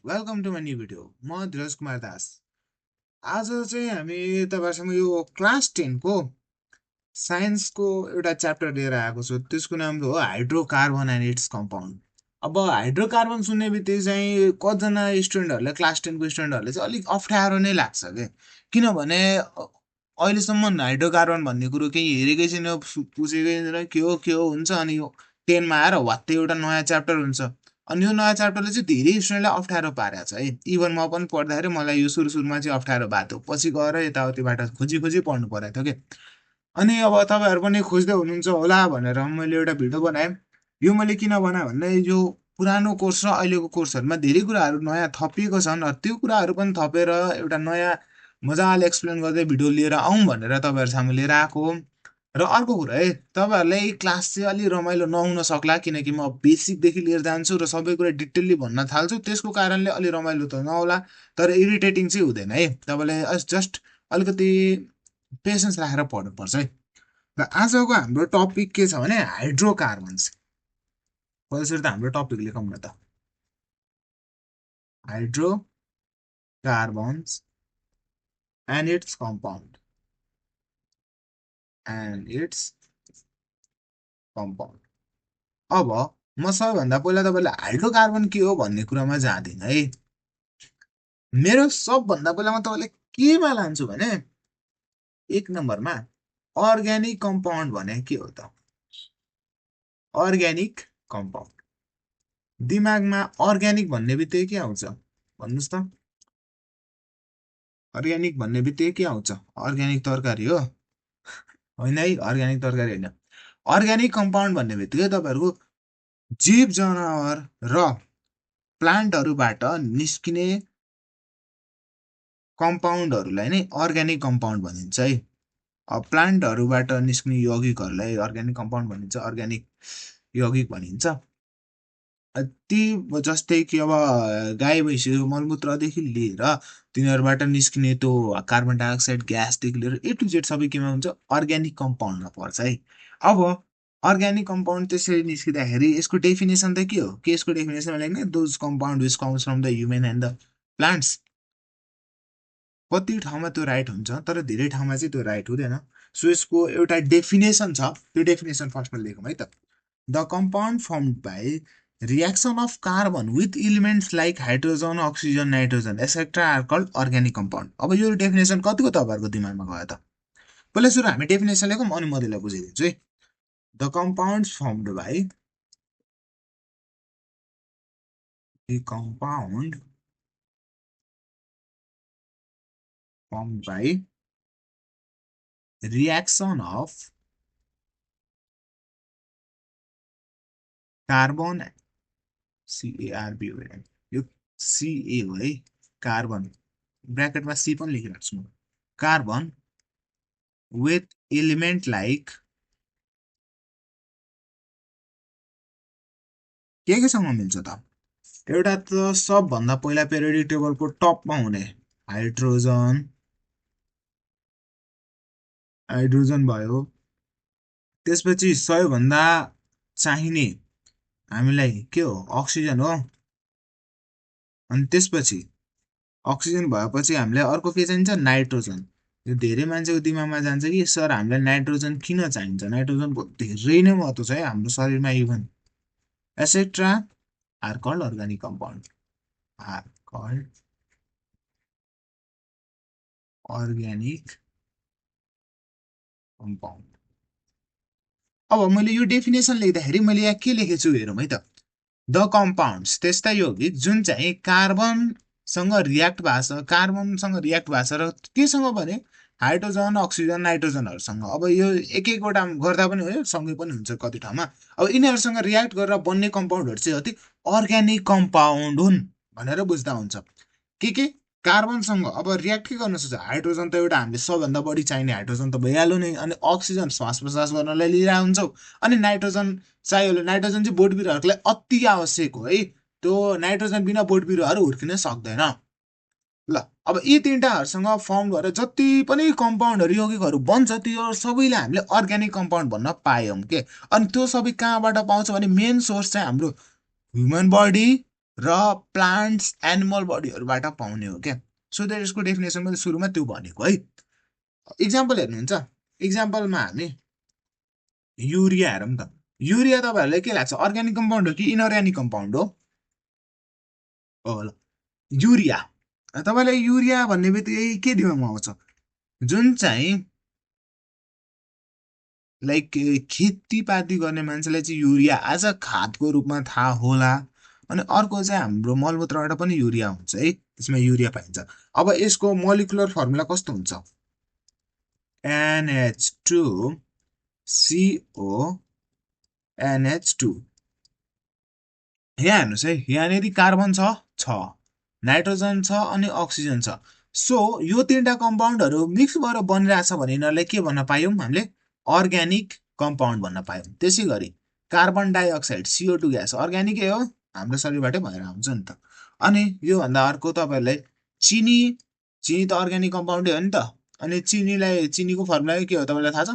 Welcome to my new video. म धीरज कुमार दास। आज चाहिँ हामी तपाईँहरूसँग यो क्लास 10 को साइन्सको एउटा च्याप्टर लिएर आएको छु। त्यसको नाम हो हाइड्रोकार्बन एन्ड इट्स कम्पाउन्ड। अब हाइड्रोकार्बन सुन्ने बित्तिकै चाहिँ कतिजना स्टुडेन्टहरूले क्लास 10 को स्टुडेन्टहरूले चाहिँ अलिक अप्ठ्यारो नै लाग्छ के, किनभने अहिलेसम्म हाइड्रोकार्बन भन्ने कुरो केही हेरेकै छैन, पुछेकै छैन के हो हुन्छ। अनि यो 10 मा आएर वात्तै एउटा नयाँ च्याप्टर हुन्छ। अनि यो नयाँ च्याप्टरले चाहिँ धेरै स्टुडेन्टलाई अप्ठ्यारो पारेको छ है। इभन म पनि पढ्दाखेरि मलाई यो सुरुमा चाहिँ अप्ठ्यारो भएको थियो, पछि गएर यताउतिबाट खोजी खोजी पढ्नु परेको थियो कि। अनि अब तपाईँहरू पनि खोज्दै हुनुहुन्छ होला भनेर मैले एउटा भिडियो बनाएँ। यो मैले किन बनाएँ भन्दा यो पुरानो कोर्स र अहिलेको कोर्सहरूमा धेरै कुराहरू नयाँ थपिएको छन्, र त्यो कुराहरू पनि थपेर एउटा नयाँ मजाले एक्सप्लेन गर्दै भिडियो लिएर आउँ भनेर तपाईँहरू सामु लिएर आएको हो। र अर्को कुरा है, तपाईँहरूलाई क्लास चाहिँ अलि रमाइलो नहुन सक्ला, किनकि म बेसिकदेखि लिएर जान्छु र सबै कुरा डिटेलली भन्न थाल्छु। त्यसको कारणले अलि रमाइलो त नहोला, तर इरिटेटिङ चाहिँ हुँदैन है। तपाईँले जस्ट अलिकति पेसेन्स राखेर पढ्नुपर्छ है। र आजको हाम्रो टपिक के छ भने हाइड्रोकार्बन्स। पहिला सुरु त हाम्रो टपिक लेखौँ न त, हाइड्रोकार्बन्स एन्ड इट्स कम्पाउन्ड। अब म सबैभन्दा पहिला तपाईँलाई हाइड्रोकार्बन के हो भन्ने कुरामा जाँदिनँ है। मेरो सबभन्दा पहिला म तपाईँलाई केमा लान्छु भने 1 नम्बरमा अर्ग्यानिक कम्पाउन्ड भने के हो त। अर्ग्यानिक कम्पाउन्ड, दिमागमा अर्ग्यानिक भन्ने बित्तिकै के आउँछ भन्नुहोस् त। अर्ग्यानिक भन्ने बित्तिकै के आउँछ? अर्ग्यानिक तरकारी हो होइन है, अर्ग्यानिक तरकारी होइन। अर्ग्यानिक कम्पाउन्ड भन्ने बित्तिकै तपाईँहरूको जीव जनावर र प्लान्टहरूबाट निस्किने कम्पाउन्डहरूलाई नै अर्ग्यानिक कम्पाउन्ड भनिन्छ है। अब प्लान्टहरूबाट निस्किने यौगिकहरूलाई अर्ग्यानिक कम्पाउन्ड भनिन्छ, अर्ग्यानिक यौगिक भनिन्छ। ती जस्तै कि अब गाई भैँसीको मलमूत्रदेखि लिएर तिनीहरूबाट निस्किने त्यो कार्बन डाइअक्साइड ग्यासदेखि लिएर ए टु जेड सबै केमा हुन्छ? अर्ग्यानिक कम्पाउन्डमा पर्छ है। अब अर्ग्यानिक कम्पाउन्ड त्यसरी निस्किँदाखेरि यसको डेफिनेसन त के हो? के यसको डेफिनेसन भनेको those compound which comes from the human and the plants. कति ठाउँमा त्यो राइट हुन्छ, तर धेरै ठाउँमा चाहिँ त्यो राइट हुँदैन। सो यसको एउटा डेफिनेसन छ, त्यो डेफिनेसन फर्स्टमा लेखौँ है त। The compound formed by reaction of carbon with elements like hydrogen, oxygen, nitrogen etcetera are called organic compound. अब यो डेफिनेसन कतिको तपाईँहरूको दिमागमा गयो त? पहिला सुरु हामी डेफिनेसन लेखौँ, अनि म त्यसलाई बुझाइदिन्छु है। The compounds firmed by reaction of carbon, CARBON, यो CA हो है, कार्बन ब्र्याकेटमा C पनि लेखिराख्छु म। कार्बन विथ एलिमेन्ट लाइक केसँग मिल्छ त? एउटा त सबभन्दा पहिला पेरियोडिक टेबलको टपमा हुने हाइड्रोजन, हाइड्रोजन भयो। त्यसपछि सबैभन्दा चाहिने हामीलाई के हो? अक्सिजन हो। अनि त्यसपछि अक्सिजन भएपछि हामीलाई अर्को के चाहिन्छ? नाइट्रोजन। यो धेरै मान्छेको दिमागमा जान्छ कि सर हामीलाई नाइट्रोजन किन चाहिन्छ? नाइट्रोजनको धेरै नै महत्त्व छ है हाम्रो शरीरमा। Even etcetera are called organic compound, are called organic compound. अब मैले यो डेफिनेसन लेख्दाखेरि मैले यहाँ के लेखेछु हेरौँ है त। द कम्पाउन्ड्स, त्यस्ता यौगिक जुन चाहिँ कार्बनसँग रियाक्ट भएको छ, कार्बनसँग रियाक्ट भएको छ र केसँग भने हाइड्रोजन, अक्सिजन, नाइट्रोजनहरूसँग। अब यो एक एकवटा गर्दा पनि हो, सँगै पनि हुन्छ कति ठाउँमा। अब यिनीहरूसँग रियाक्ट गरेर बन्ने कम्पाउन्डहरू चाहिँ अति अर्ग्यानिक कम्पाउन्ड हुन् भनेर बुझ्दा हुन्छ। के कार्बनसँग अब रियाक्ट के गर्न सक्छ? हाइड्रोजन त एउटा हामीले सबभन्दा बढी चाहिने हाइड्रोजन त भइहाल्यो नै। अनि अक्सिजन श्वास प्रश्वास गर्नलाई लिइरहेको हुन्छौँ। अनि नाइट्रोजन चाहियो, नाइट्रोजन चाहिँ बोट बिरुवाहरूको लागि अति आवश्यक हो है। त्यो नाइट्रोजन बिना बोट बिरुवाहरू हुर्किन सक्दैन। ल अब यी तिनवटाहरूसँग फर्म भएर जति पनि कम्पाउन्डहरू यौगिकहरू बन्छ त्यो सबैलाई हामीले अर्ग्यानिक कम्पाउन्ड भन्न पायौँ के। अनि त्यो सबै कहाँबाट पाउँछ भने मेन सोर्स चाहिँ हाम्रो ह्युमन बडी र प्लान्ट्स एनिमल बडीहरूबाट पाउने हो क्या। सो द्याट यसको डेफिनेसन मैले सुरुमा त्यो भनेको है। इक्जाम्पल हेर्नुहुन्छ, इक्जाम्पलमा हामी युरिया हेरौँ त। युरिया तपाईँहरूलाई के लाग्छ, अर्ग्यानिक कम्पाउन्ड हो कि इनअर्ग्यानिक कम्पाउन्ड हो? ल युरिया, तपाईँलाई युरिया भन्ने बित्तिकै के दिमागमा आउँछ? जुन चाहिँ लाइक खेतीपाती गर्ने मान्छेलाई चाहिँ युरिया एज अ खादको रूपमा थाहा होला। अनि अर्को चाहिँ हाम्रो मलमूत्रबाट पनि युरिया हुन्छ है, त्यसमा युरिया पाइन्छ। अब यसको मोलिकुलर फर्मुला कस्तो हुन्छ? NH2CO NH2। यहाँ हेर्नुहोस् है, यहाँनिर कार्बन छ, नाइट्रोजन छ अनि अक्सिजन छ। सो यो तीनटा कम्पाउन्डहरू मिक्स भएर बनिरहेछ भने यिनीहरूलाई के भन्न पायौँ हामीले? अर्ग्यानिक कम्पाउन्ड भन्न पायौँ। त्यसै गरी कार्बन डाइअक्साइड CO2 ग्यास अर्ग्यानिकै हो, हाम्रो शरीरबाटै भएर आउँछ नि त। अनि योभन्दा अर्को तपाईँहरूलाई चिनी, चिनी त अर्ग्यानिक कम्पाउन्डै हो नि त। अनि चिनीको फर्मुला के हो तपाईँलाई थाहा छ?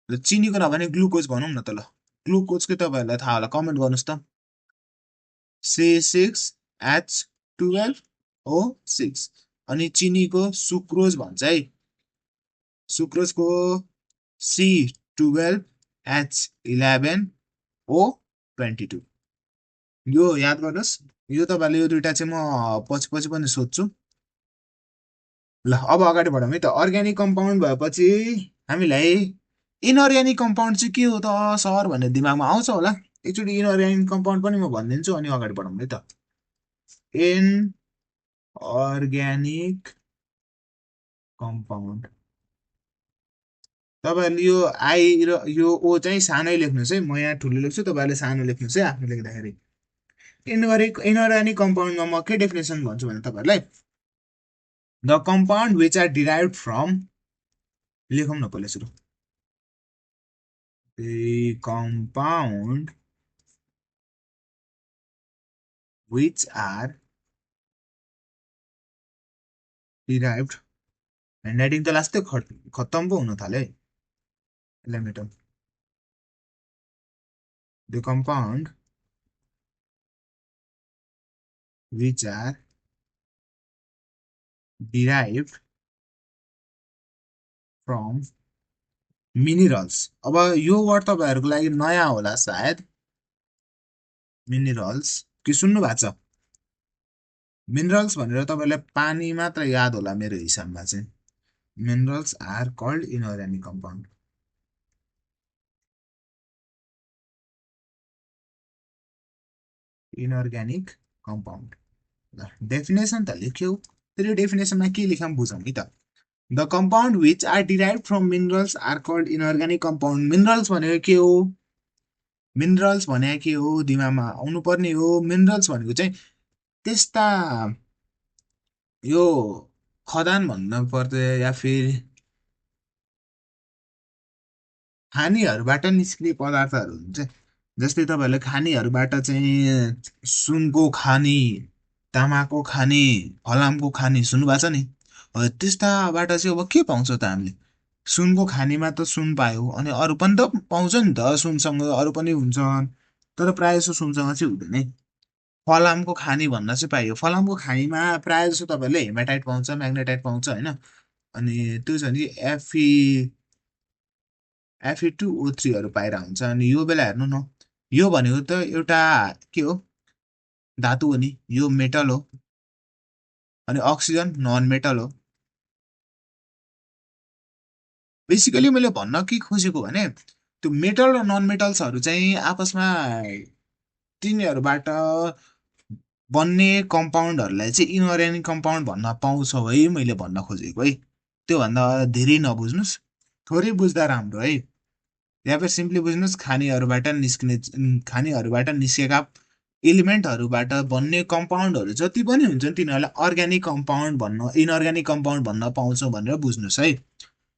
चिनीको नभने ग्लुकोज भनौँ न त। ल ग्लुकोजकै तपाईँहरूलाई थाहा होला, कमेन्ट गर्नुहोस् त। C6H12O6। अनि चिनीको सुक्रोज भन्छ है, सुक्रोजको C12H11O22। यो याद गर्नुहोस्। यो तपाईँहरूले यो दुइटा चाहिँ म पछि पछि पनि सोध्छु। ल अब अगाडि बढौँ है त। अर्ग्यानिक कम्पाउन्ड भएपछि हामीलाई इनअर्ग्यानिक कम्पाउन्ड चाहिँ के हो त सर भन्ने दिमागमा आउँछ होला। एकचोटि इनअर्ग्यानिक कम्पाउन्ड पनि म भनिदिन्छु अनि अगाडि बढौँ है त। इनअर्ग्यानिक कम्पाउन्ड, तपाईँहरूले यो आई र यो ओ चाहिँ सानै लेख्नुहोस् है, म यहाँ ठुलो लेख्छु, तपाईँहरूले सानो लेख्नुहोस् है आफ्नो लेख्दाखेरि। इनअर्ग्यानिक कम्पाउन्डमा म के डेफिनेसन भन्छु भने तपाईँहरूलाई, the compound which are derive from, लेखौँ न पहिला सुरु, the compound which are derived, handwriting त लास्टै खत्तम पो हुन थाल्यो है, यसलाई मेटौँ। The compound which are derived from minerals. अब यो वर्ड तपाईँहरूको लागि नयाँ होला सायद, मिनरल्स कि सुन्नु भएको छ? मिनरल्स भनेर तपाईँलाई पानी मात्र याद होला मेरो हिसाबमा चाहिँ। Minerals are called inorganic compound. Inorganic compound, ल डेफिनेसन त लेख्यौ, फेरि डेफिनेसनमा के लेखौँ बुझौँ है त। The compound which are derive from minerals are called inorganic compound. Minerals भनेको के हो? मिनरल्स भनेको के हो दिमागमा आउनुपर्ने हो। मिनरल्स भनेको चाहिँ त्यस्ता, यो खदान भन्नु पर्छ या फिर खानीहरूबाट निस्किने पदार्थहरू हुन्छ। जस्तै तपाईँहरूले खानीहरूबाट चाहिँ सुनको खानी, तामाको खानी, फलामको खानी सुन्नुभएको छ नि? त्यस्ताबाट चाहिँ अब के पाउँछ त हामीले? सुनको खानीमा त सुन पायो, अनि अरू पनि त पाउँछ नि त, सुनसँग अरू पनि हुन्छ, तर प्रायः जसो सुनसँग चाहिँ हुँदैन है। फलामको खानी भन्न चाहिँ पाइयो। फलामको खानीमा प्रायः जसो तपाईँहरूले हेमाटाइट पाउँछ, म्याग्नेटाइट पाउँछ होइन। अनि त्यो छ भने Fe2O3हरू पाएर हुन्छ। अनि यो बेला हेर्नु न, यो भनेको त एउटा के हो, धातु हो नि, यो मेटल हो। अनि अक्सिजन नन मेटल हो। बेसिकली मैले भन्न के खोजेको भने, त्यो मेटल र नन मेटल्सहरू चाहिँ आपसमा तिनीहरूबाट बन्ने कम्पाउन्डहरूलाई चाहिँ इनअर्ग्यानिक कम्पाउन्ड भन्न पाउँछौ है, मैले भन्न खोजेको है। त्योभन्दा धेरै नबुझ्नुहोस्, थोरै बुझ्दा राम्रो है। या फिर सिम्पली बुझ्नुहोस्, खानीहरूबाट निस्केका एलिमेन्टहरूबाट बन्ने कम्पाउन्डहरू जति पनि हुन्छ तिनीहरूलाई अर्ग्यानिक कम्पाउन्ड भन्न, इनअर्ग्यानिक कम्पाउन्ड भन्न पाउँछौ भनेर बुझ्नुहोस् है।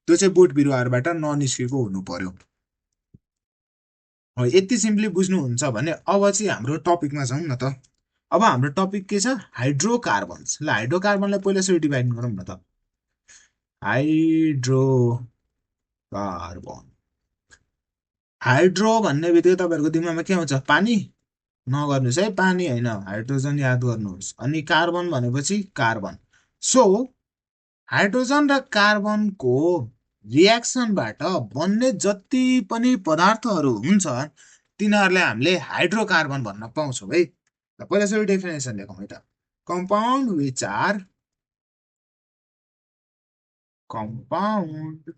त्यो चाहिँ बोट बिरुवाहरूबाट ननिस्केको हुनु पर्यो। यति सिम्पली बुझ्नुहुन्छ भने अब चाहिँ हाम्रो टपिकमा जाउँ न त। अब हाम्रो टपिक के छ? हाइड्रोकार्बन्स। ल हाइड्रोकार्बनलाई पहिला सुरु डिभाइड गरौँ न त। हाइड्रोकार्बन, हाइड्रो भन्ने बित्तिकै तपाईँहरूको दिमागमा के आउँछ? पानी, नगर्नुहोस् है, पानी होइन, हाइड्रोजन याद गर्नुहोस्। अनि कार्बन भनेपछि कार्बन। सो हाइड्रोजन र कार्बनको रियाक्सनबाट बन्ने जति पनि पदार्थहरू हुन्छ तिनीहरूलाई हामीले हाइड्रोकार्बन भन्न पाउँछौँ है। ल पहिला सुरु डेफिनेसन लेखौँ है त। compound which are compound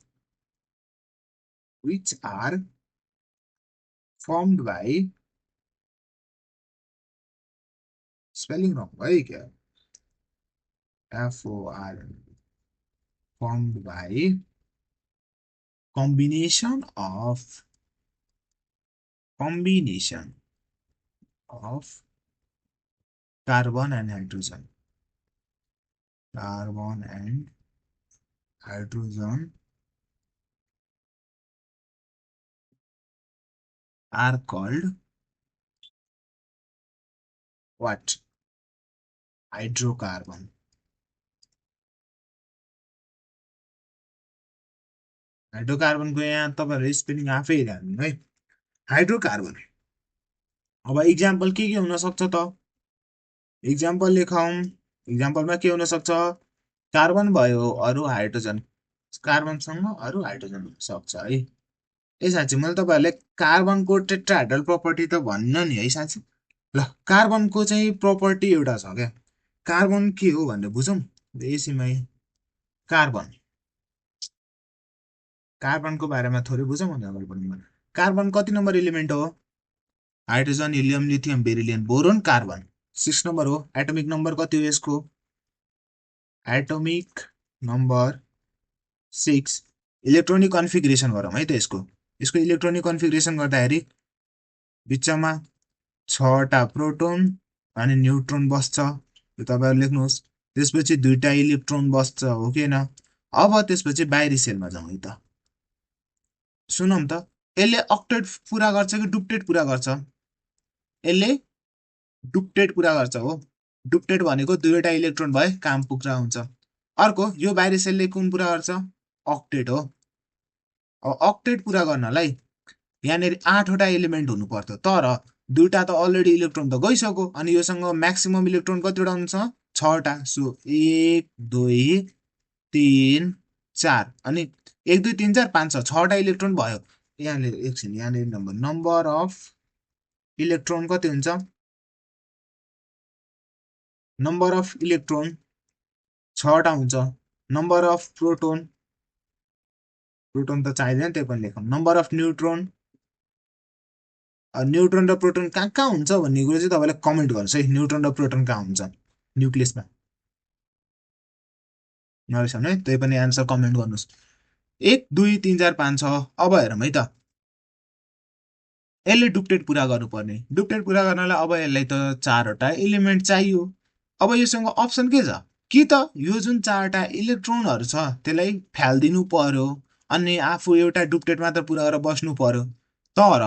which are formed by spelling wrong है क्या, FOR formed by combination of carbon and hydrogen, carbon and hydrogen are called what? Hydrocarbon. हाइड्रोकार्बनको यहाँ तपाईँहरूले स्पेलिङ आफै हेर्नु है, हाइड्रोकार्बन। अब इक्जाम्पल के हुन सक्छ त, इक्जाम्पल लेखौँ। इक्जाम्पलमा के हुन सक्छ, कार्बन भयो अरू हाइड्रोजन, कार्बनसँग अरू हाइड्रोजन हुन सक्छ है। ए साँच्ची मैले तपाईँहरूले कार्बनको टेट्राहाइड्रल प्रपर्टी त भन्न नि है साँच्ची। ल कार्बनको चाहिँ प्रपर्टी एउटा छ क्या, कार्बन के हो भनेर बुझौँ एकछिनमै। कार्बन, कार्बनको बारेमा थोरै बुझौँ अनि अगाडि बढौँ। कार्बन कति नम्बर एलिमेन्ट हो? Hydrogen, helium, lithium, beryllium, boron, carbon 6 number हो। एटोमिक नम्बर कति हो यसको? Atomic number 6। इलेक्ट्रोनिक कन्फिगरेसन गरौँ है त यसको। यसको इलेक्ट्रोनिक कन्फिगरेसन गर्दाखेरि बिचमा 6वटा प्रोटोन अनि न्युट्रोन बस्छ, यो तपाईँहरू लेख्नुहोस्। त्यसपछि 2टा इलेक्ट्रोन बस्छ, हो कि होइन? अब त्यसपछि बाहिरी सेलमा जाउँ है त। सुनौँ त, यसले अक्टेट पुरा गर्छ कि डुप्टेट पुरा गर्छ? यसले डुप्टेट पुरा गर्छ हो। डुप्टेट भनेको 2वटा इलेक्ट्रोन भए काम पुरा हुन्छ। अर्को यो बाहिरी सेलले कुन पुरा गर्छ? अक्टेट हो। अब अक्टेट पुरा गर्नलाई यहाँनिर 8वटा एलिमेन्ट हुनु पर्थ्यो, तर 2टा त अलरेडी इलेक्ट्रोन त गइसक्यो अनि योसँग म्याक्सिमम इलेक्ट्रोन कतिवटा हुन्छ? 6वटा। सो 1 2 3 4 अनि 1 2 3 4 5 6 6वटा इलेक्ट्रोन भयो। यहाँनिर एकछिन, यहाँनिर नम्बर अफ इलेक्ट्रोन कति हुन्छ? नम्बर अफ इलेक्ट्रोन 6वटा हुन्छ। नम्बर अफ प्रोटोन, प्रोटोन त चाहिँदैन त्यही पनि लेखौँ। नम्बर अफ न्युट्रोन, न्युट्रोन र प्रोटोन कहाँ कहाँ हुन्छ भन्ने कुरो चाहिँ तपाईँले कमेन्ट गर्नुहोस् है। न्युट्रोन र प्रोटोन कहाँ हुन्छ न्युक्लियसमा? नरिसाउनु है, त्यही पनि एन्सर कमेन्ट गर्नुहोस्। 1 2 3 4 5 6। अब हेरौँ है त, यसले डुप्टेट पुरा गर्नुपर्ने। डुप्टेट पुरा गर्नलाई अब यसलाई त 4वटा एलिमेन्ट चाहियो। अब योसँग अप्सन के छ कि त यो जुन 4वटा इलेक्ट्रोनहरू छ त्यसलाई फ्यालिदिनु पर्यो अनि आफू एउटा डुप्टेट मात्र पुरा गरेर बस्नु पर्यो। तर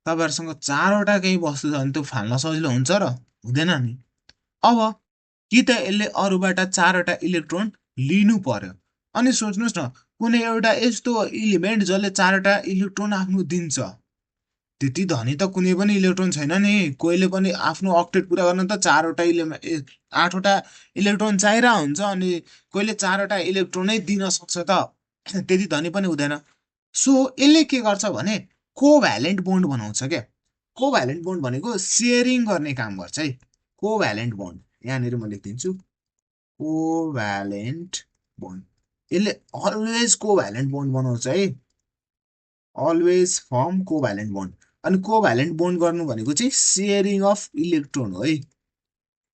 तपाईँहरूसँग 4वटा केही वस्तु छ भने त्यो फाल्न सजिलो हुन्छ र हुँदैन नि। अब कि त यसले अरूबाट 4वटा इलेक्ट्रोन लिनु पर्यो। अनि सोच्नुहोस् न, कुनै एउटा यस्तो एलिमेन्ट जसले 4वटा इलेक्ट्रोन आफ्नो दिन्छ, त्यति धनी त कुनै पनि इलेक्ट्रोन छैन नि। कोहीले पनि आफ्नो अक्टेट पुरा गर्न त 4वटा 8वटा इलेक्ट्रोन चाहिरहेको हुन्छ अनि कोहीले 4वटा इलेक्ट्रोनै दिन सक्छ त, त्यति धनी पनि हुँदैन। सो यसले के गर्छ भने कोभ्यालेन्ट बोन्ड बनाउँछ क्या। कोभ्यालेन्ट बोन्ड भनेको सेयरिङ गर्ने काम गर्छ है। कोभ्यालेन्ट बोन्ड यहाँनिर म लेखिदिन्छु, कोभ्यालेन्ट बोन्ड। यसले अलवेज कोभ्यालेन्ट बोन्ड बनाउँछ है, अलवेज फर्म कोभ्यालेन्ट बोन्ड। अनि कोभ्यालेन्ट बोन्ड गर्नु भनेको चाहिँ सेयरिङ अफ इलेक्ट्रोन हो है,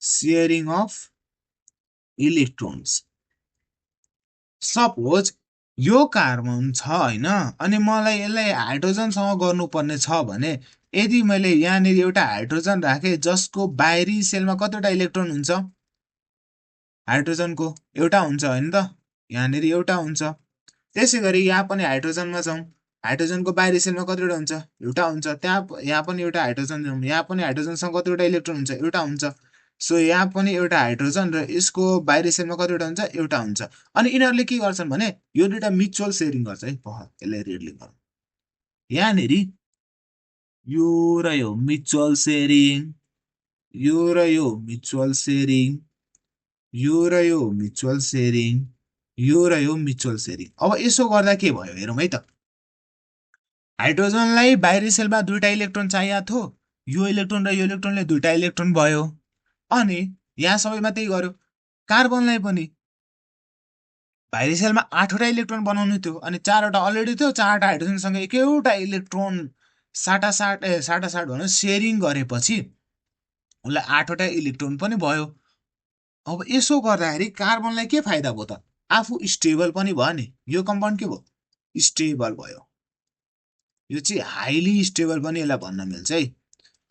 सेयरिङ अफ इलेक्ट्रोन्स। सपोज यो कार्बन छ होइन, अनि मलाई यसलाई हाइड्रोजनसँग गर्नुपर्ने छ भने यदि मैले यहाँनिर एउटा हाइड्रोजन राखेँ जसको बाहिरी सेलमा कतिवटा इलेक्ट्रोन हुन्छ? हाइड्रोजनको एउटा हुन्छ होइन त, यहाँनिर एउटा हुन्छ। त्यसै गरी यहाँ पनि हाइड्रोजनमा जाउँ, हाइड्रोजनको बाहिरी सेलमा कतिवटा हुन्छ? एउटा हुन्छ। यहाँ पनि एउटा हाइड्रोजन जाउँ, यहाँ पनि हाइड्रोजनसँग कतिवटा इलेक्ट्रोन हुन्छ? एउटा हुन्छ। सो यहाँ पनि एउटा हाइड्रोजन र यसको बाहिरी सेलमा कतिवटा हुन्छ? एउटा हुन्छ। अनि यिनीहरूले के गर्छन् भने यो दुईटा म्युचुअल सेयरिङ गर्छ है। यसलाई रेडले गरौँ, यहाँनिर यो र यो म्युचुअल सेयरिङ, यो र यो म्युचुअल सेयरिङ, यो र यो म्युचुअल सेयरिङ, यो र यो म्युचुअल सेयरिङ। अब यसो गर्दा के भयो हेरौँ है त। हाइड्रोजनलाई बाहिरी सेलमा दुईटा इलेक्ट्रोन चाहिएको थियो, यो इलेक्ट्रोन र यो इलेक्ट्रोनले दुईटा इलेक्ट्रोन भयो। अनि यहाँ सबैमा त्यही गर्यो। कार्बनलाई पनि बाहिरी सेलमा 8वटा इलेक्ट्रोन बनाउनु थियो, अनि 4वटा अलरेडी थियो, 4वटा हाइड्रोजनसँग एकैवटा इलेक्ट्रोन साटासाट भनौँ सेयरिङ गरेपछि उसलाई 8वटा इलेक्ट्रोन पनि भयो। अब यसो गर्दाखेरि कार्बनलाई के फाइदा भयो त? आफू स्टेबल पनि भयो नि। यो कम्पाउन्ड के भयो? स्टेबल भयो। यो चाहिँ हाइली स्टेबल पनि यसलाई भन्न मिल्छ है।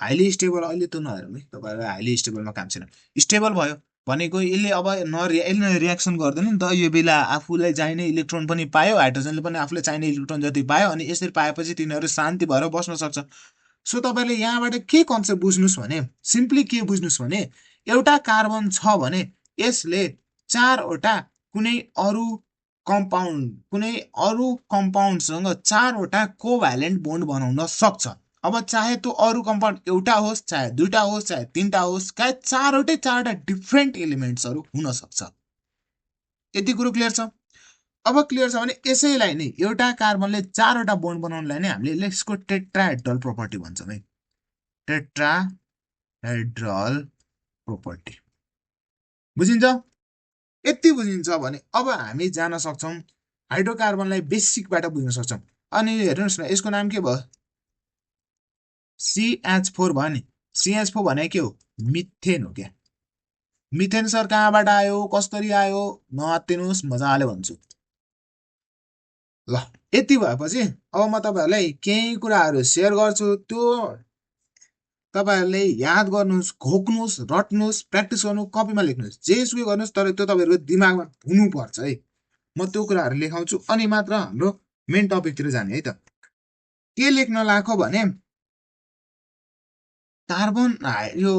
हाइली स्टेबल अहिले त नहेरौँ है, तपाईँलाई हाइली स्टेबलमा काम छैन। स्टेबल भयो भनेको यसले अब यसले रियाक्सन गर्दैन नि त। यो बेला आफूलाई चाहिने इलेक्ट्रोन पनि पायो, हाइड्रोजनले पनि आफूलाई चाहिने इलेक्ट्रोन जति पायो, अनि यसरी पाएपछि तिनीहरू शान्ति भएर बस्न सक्छ। सो तपाईँले यहाँबाट के कन्सेप्ट बुझ्नुहोस् भने, सिम्पली के बुझ्नुहोस् भने, एउटा कार्बन छ भने यसले 4वटा कुनै अरू कम्पाउन्डसँग 4वटा कोभ्यालेन्ट बोन्ड बनाउन सक्छ। अब चाहे त्यो अरू कम्पाउन्ड एउटा होस्, चाहे दुईटा होस्, चाहे तीनटा होस्, चाहे 4वटा डिफ्रेन्ट एलिमेन्ट्सहरू हुन सक्छ। यति कुरो क्लियर छ? अब क्लियर छ भने यसैलाई नै एउटा कार्बनले 4वटा बोन्ड बनाउनलाई नै हामीले यसको टेट्राहेड्रल प्रोपर्टी भन्छौँ है। टेट्राहेड्रल प्रोपर्टी बुझिन्छ? यति बुझिन्छ भने अब हामी जान सक्छौँ हाइड्रोकार्बनलाई बेसिकबाट बुझ्न सक्छौँ। अनि हेर्नुहोस् न, यसको नाम के भयो? CH4 भयो नि। CH4 भने के हो? मिथेन हो क्या। मिथेन सर कहाँबाट आयो, कसरी आयो, नआत्तिनुहोस्, मजाले भन्छु। ल, यति भएपछि अब म तपाईँहरूलाई केही कुराहरू सेयर गर्छु। त्यो तपाईँहरूले याद गर्नुहोस्, घोक्नुहोस्, रट्नुहोस्, प्र्याक्टिस गर्नु, कपीमा लेख्नुहोस्, जेसुकै गर्नुहोस्, तर त्यो तपाईँहरूको दिमागमा हुनुपर्छ है। म त्यो कुराहरू लेखाउँछु अनि मात्र हाम्रो मेन टपिकतिर जाने है त। के लेख्न लाएको भने कार्बन यो,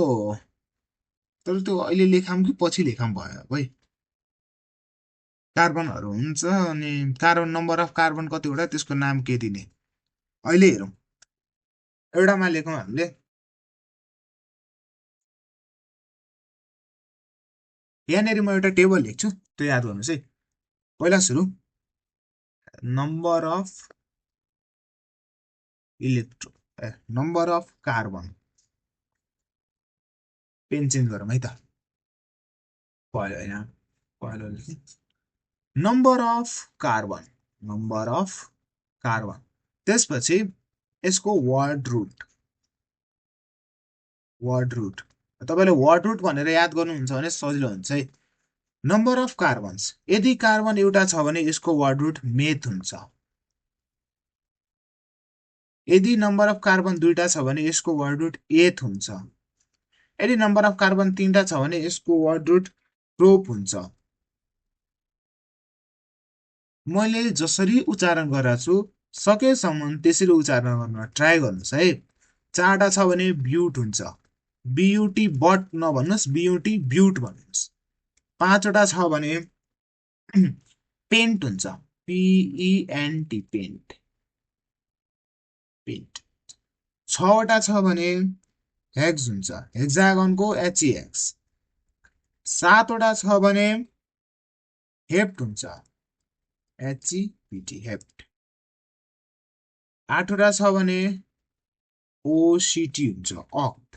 तर त्यो अहिले लेखाम कि पछि लेखाम भयो भाइ। कार्बनहरू हुन्छ अनि कार्बन नम्बर अफ कार्बन कतिवटा, त्यसको नाम के दिने अहिले हेरौँ। एउटामा लेखौँ हामीले। यहाँनिर म एउटा टेबल लेख्छु, त्यो याद गर्नुहोस् है। पहिला सुरु number of electron, number of carbon. Pen change गरौँ है त। पहिलो यहाँ पहिलो लेखेँ number of carbon, number of carbon. त्यसपछि यसको वर्ड रुट, वर्ड रुट। तपाईँले वर्ड रुट भनेर याद गर्नुहुन्छ भने सजिलो हुन्छ है। नम्बर अफ कार्बन्स, यदि कार्बन एउटा छ भने यसको वर्ड रुट मेथ हुन्छ। यदि नम्बर अफ कार्बन दुईटा छ भने यसको वर्ड रुट एथ हुन्छ। यदि नम्बर अफ कार्बन तीनटा छ भने यसको वर्ड रुट प्रोप हुन्छ। मैले जसरी उच्चारण गरेको छु सकेसम्म त्यसरी उच्चारण गर्न ट्राई गर्नुहोस् है। 4वटा छ भने ब्युट हुन्छ, बियुटी बट नभन्नुहोस्, बियुटी ब्युट भन्नुहोस्। 5वटा छ भने पेन्ट हुन्छ, PENT पेन्ट, पेन्ट। 6वटा छ भने हेक्स हुन्छ, हेक्सागनको HEX। 7वटा छ भने हेप्ट हुन्छ, HEPT, हेप्ट। 8वटा छ भने OCT हुन्छ, ऑक्ट।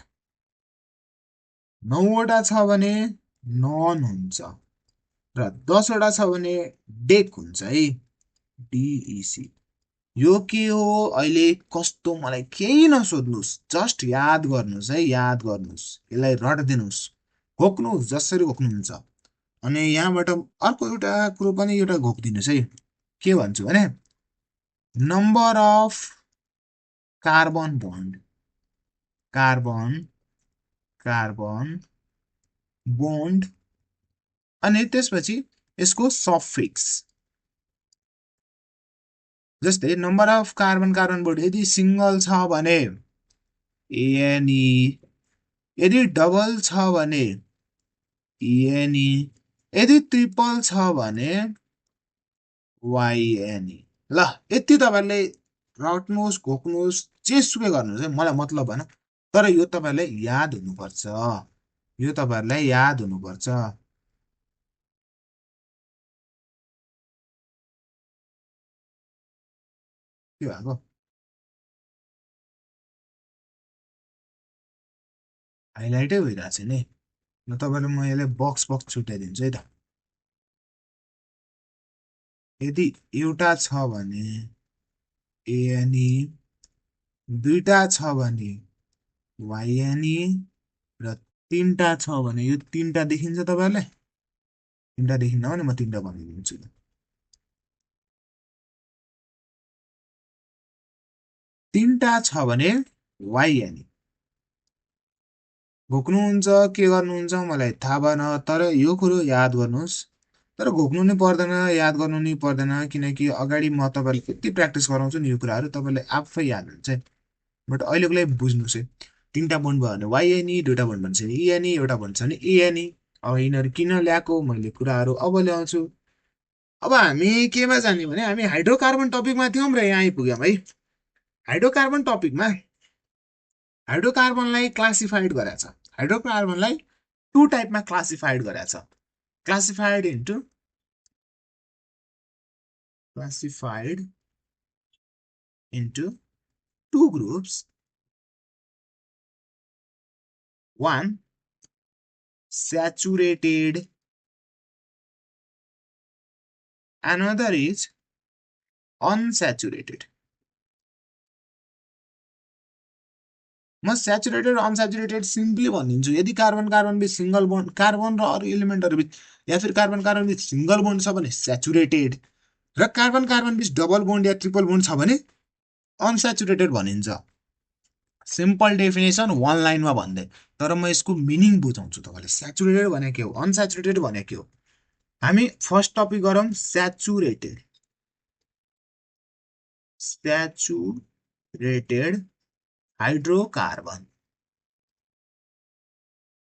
9वटा छ भने नन हुन्छ, र 10वटा छ भने डेक हुन्छ है, DEC। यो के हो अहिले कस्तो मलाई केही नसोध्नुहोस्, जस्ट याद गर्नुहोस् है, याद गर्नुहोस्, यसलाई रट्दिनुहोस्, घोक्नुहोस् जसरी घोक्नुहुन्छ। अनि यहाँबाट अर्को एउटा कुरो पनि एउटा घोकिदिनुहोस् है। के भन्छु भने number of carbon bond, carbon carbon bond, अनि त्यसपछि यसको सफिक्स। जस्तै number of carbon carbon bond यदि सिंगल छ भने ANE, यदि डबल छ भने ENE, यदि ट्रिपल छ भने YNE। ल, यति तपाईँले रट्नुहोस्, घोक्नुहोस्, जेसुकै गर्नुहोस् है, मलाई मतलब भएन। तर यो तपाईँहरूलाई याद हुनुपर्छ, यो तपाईँहरूलाई याद हुनुपर्छ। के भएको हाइलाइटै भइरहेको छ नि। ल तपाईँलाई म यसलाई बक्स बक्स छुट्याइदिन्छु है त। यदि एउटा छ भने एएनई, दुईटा छ भने वाइएनई, र तिनटा छ भने यो तिनटा देखिन्छ तपाईँहरूलाई? तिनटा देखिन्न भने म तिनटा भनिदिन्छु। तिनटा छ भने वाइएनई। घोक्नुहुन्छ के गर्नुहुन्छ मलाई थाहा भएन, तर यो कुरो याद गर्नुहोस्। तर घोक्नु नि पर्दैन, याद गर्नु नि पर्दैन, किनकि अगाडि म तपाईँलाई यति प्र्याक्टिस गराउँछु नि यो कुराहरू तपाईँले आफै याद हुन्छ। बट अहिलेको लागि बुझ्नुहोस् है, तिनवटा बोन्ड भयो भने वाइएनई, दुईवटा बोन्ड भन्छ भने इएनई, एउटा भन्छ भने इएनई। अब यिनीहरू किन ल्याएको मैले कुराहरू अब ल्याउँछु। अब हामी केमा जाने भने हामी हाइड्रोकार्बन टपिकमा थियौँ र यहाँ आइपुग्यौँ है। हाइड्रोकार्बन टपिकमा हाइड्रोकार्बनलाई क्लासिफाइड गरेछ। हाइड्रोकार्बनलाई टु टाइपमा क्लासिफाइड गरेछ। Classified into classified into two groups. One, saturated. Another is unsaturated. म स्याचुरेटेड अनस्याचुरेटेड सिम्पली भनिदिन्छु। यदि कार्बन कार्बन बिच सिंगल बोन्ड, कार्बन र अरू एलिमेन्टहरू बिच या फिर कार्बन कार्बन बिच सिंगल बोन्ड छ भने स्याचुरेटेड, र कार्बन कार्बन बिच डबल बोन्ड या ट्रिपल बोन्ड छ भने अनस्याचुरेटेड भनिन्छ। सिम्पल डेफिनेसन वान लाइनमा भन्दै, तर म यसको मिनिङ बुझाउँछु तपाईँले। स्याचुरेटेड भने के हो, अनस्याचुरेटेड भने के हो। हामी फर्स्ट टपिक गरौँ स्याचुरेटेड। स्याचुरेटेड हाइड्रोकार्बन,